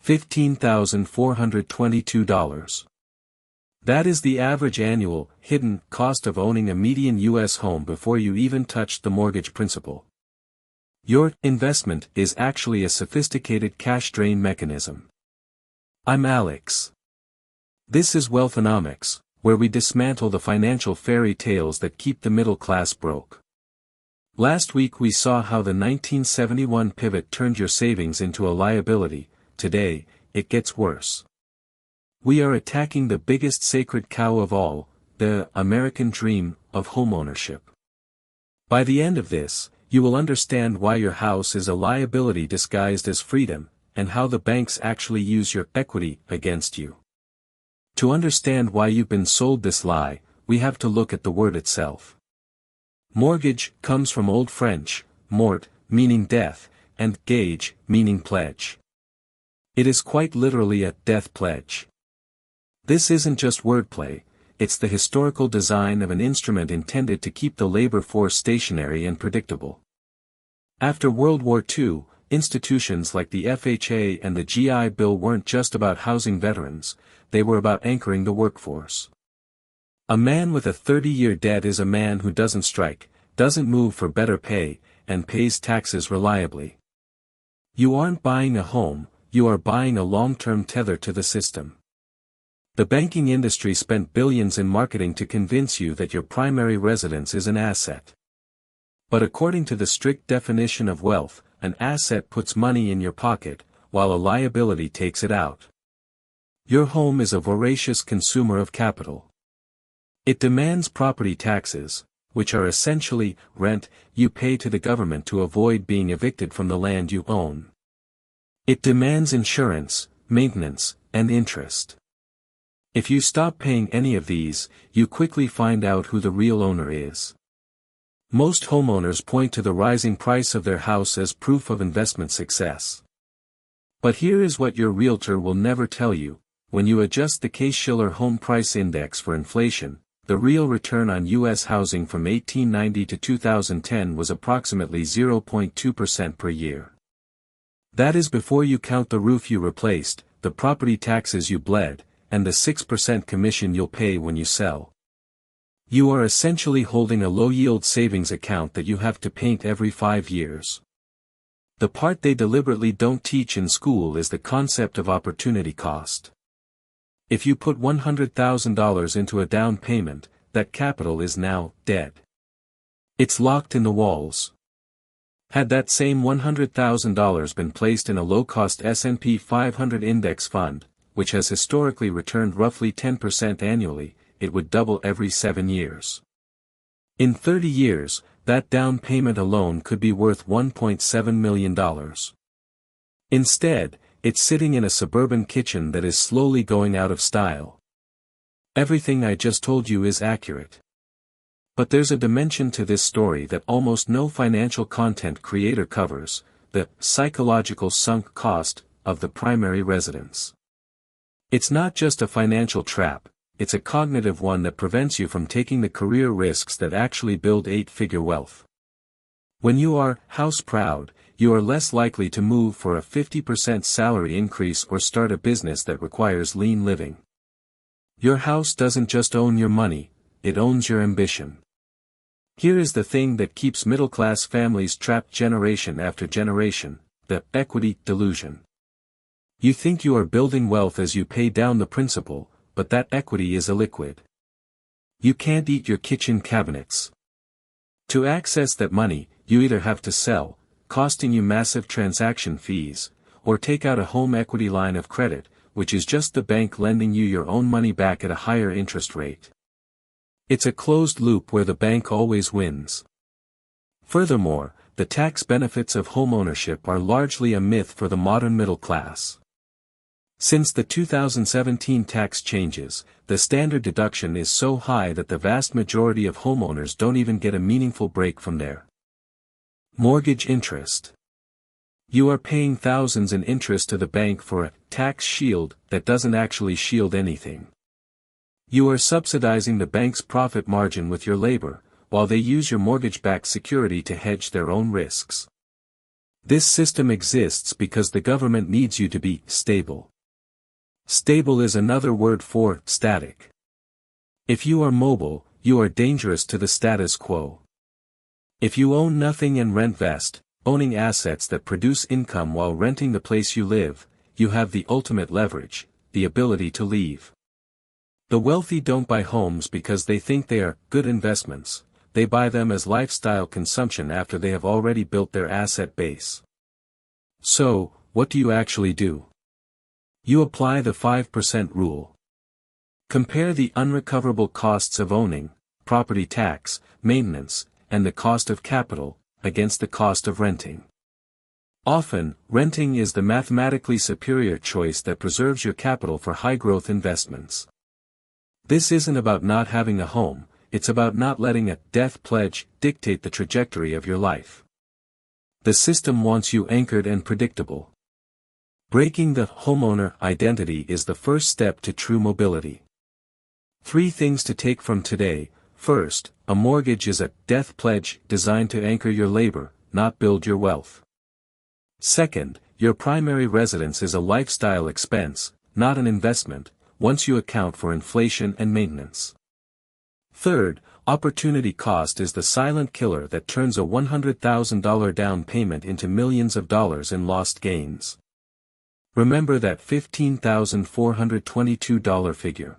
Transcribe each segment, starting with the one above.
$15,422. That is the average annual, hidden, cost of owning a median U.S. home before you even touched the mortgage principal. Your investment is actually a sophisticated cash drain mechanism. I'm Alex. This is Wealthonomics, where we dismantle the financial fairy tales that keep the middle class broke. Last week we saw how the 1971 pivot turned your savings into a liability. Today, it gets worse. We are attacking the biggest sacred cow of all, the American dream of homeownership. By the end of this, you will understand why your house is a liability disguised as freedom, and how the banks actually use your equity against you. To understand why you've been sold this lie, we have to look at the word itself. Mortgage comes from Old French, mort, meaning death, and gage, meaning pledge. It is quite literally a death pledge. This isn't just wordplay, it's the historical design of an instrument intended to keep the labor force stationary and predictable. After World War II, institutions like the FHA and the GI Bill weren't just about housing veterans, they were about anchoring the workforce. A man with a 30-year debt is a man who doesn't strike, doesn't move for better pay, and pays taxes reliably. You aren't buying a home, you are buying a long-term tether to the system. The banking industry spent billions in marketing to convince you that your primary residence is an asset. But according to the strict definition of wealth, an asset puts money in your pocket, while a liability takes it out. Your home is a voracious consumer of capital. It demands property taxes, which are essentially rent you pay to the government to avoid being evicted from the land you own. It demands insurance, maintenance, and interest. If you stop paying any of these, you quickly find out who the real owner is. Most homeowners point to the rising price of their house as proof of investment success. But here is what your realtor will never tell you: when you adjust the Case-Shiller Home Price Index for inflation, the real return on U.S. housing from 1890 to 2010 was approximately 0.2% per year. That is before you count the roof you replaced, the property taxes you bled, and the 6% commission you'll pay when you sell. You are essentially holding a low-yield savings account that you have to paint every 5 years. The part they deliberately don't teach in school is the concept of opportunity cost. If you put $100,000 into a down payment, that capital is now dead. It's locked in the walls. Had that same $100,000 been placed in a low-cost S&P 500 index fund, which has historically returned roughly 10% annually, it would double every 7 years. In 30 years, that down payment alone could be worth $1.7 million. Instead, it's sitting in a suburban kitchen that is slowly going out of style. Everything I just told you is accurate. But there's a dimension to this story that almost no financial content creator covers: the psychological sunk cost of the primary residence. It's not just a financial trap, it's a cognitive one that prevents you from taking the career risks that actually build 8-figure wealth. When you are house-proud, you are less likely to move for a 50% salary increase or start a business that requires lean living. Your house doesn't just own your money, it owns your ambition. Here is the thing that keeps middle-class families trapped generation after generation: the equity delusion. You think you are building wealth as you pay down the principal, but that equity is illiquid. You can't eat your kitchen cabinets. To access that money, you either have to sell, costing you massive transaction fees, or take out a home equity line of credit, which is just the bank lending you your own money back at a higher interest rate. It's a closed loop where the bank always wins. Furthermore, the tax benefits of homeownership are largely a myth for the modern middle class. Since the 2017 tax changes, the standard deduction is so high that the vast majority of homeowners don't even get a meaningful break from their mortgage interest. You are paying thousands in interest to the bank for a tax shield that doesn't actually shield anything. You are subsidizing the bank's profit margin with your labor, while they use your mortgage-backed security to hedge their own risks. This system exists because the government needs you to be stable. Stable is another word for static. If you are mobile, you are dangerous to the status quo. If you own nothing and rent vest, owning assets that produce income while renting the place you live, you have the ultimate leverage, the ability to leave. The wealthy don't buy homes because they think they are good investments, they buy them as lifestyle consumption after they have already built their asset base. So, what do you actually do? You apply the 5% rule. Compare the unrecoverable costs of owning, property tax, maintenance, and the cost of capital, against the cost of renting. Often, renting is the mathematically superior choice that preserves your capital for high-growth investments. This isn't about not having a home, it's about not letting a death pledge dictate the trajectory of your life. The system wants you anchored and predictable. Breaking the homeowner identity is the first step to true mobility. 3 things to take from today. First, a mortgage is a death pledge designed to anchor your labor, not build your wealth. Second, your primary residence is a lifestyle expense, not an investment, once you account for inflation and maintenance. Third, opportunity cost is the silent killer that turns a $100,000 down payment into millions of dollars in lost gains. Remember that $15,422 figure.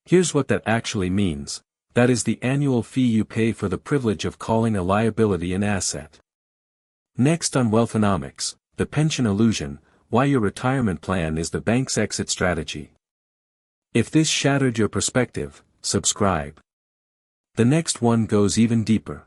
Here's what that actually means. That is the annual fee you pay for the privilege of calling a liability an asset. Next on Wealthonomics, the pension illusion, why your retirement plan is the bank's exit strategy. If this shattered your perspective, subscribe. The next one goes even deeper.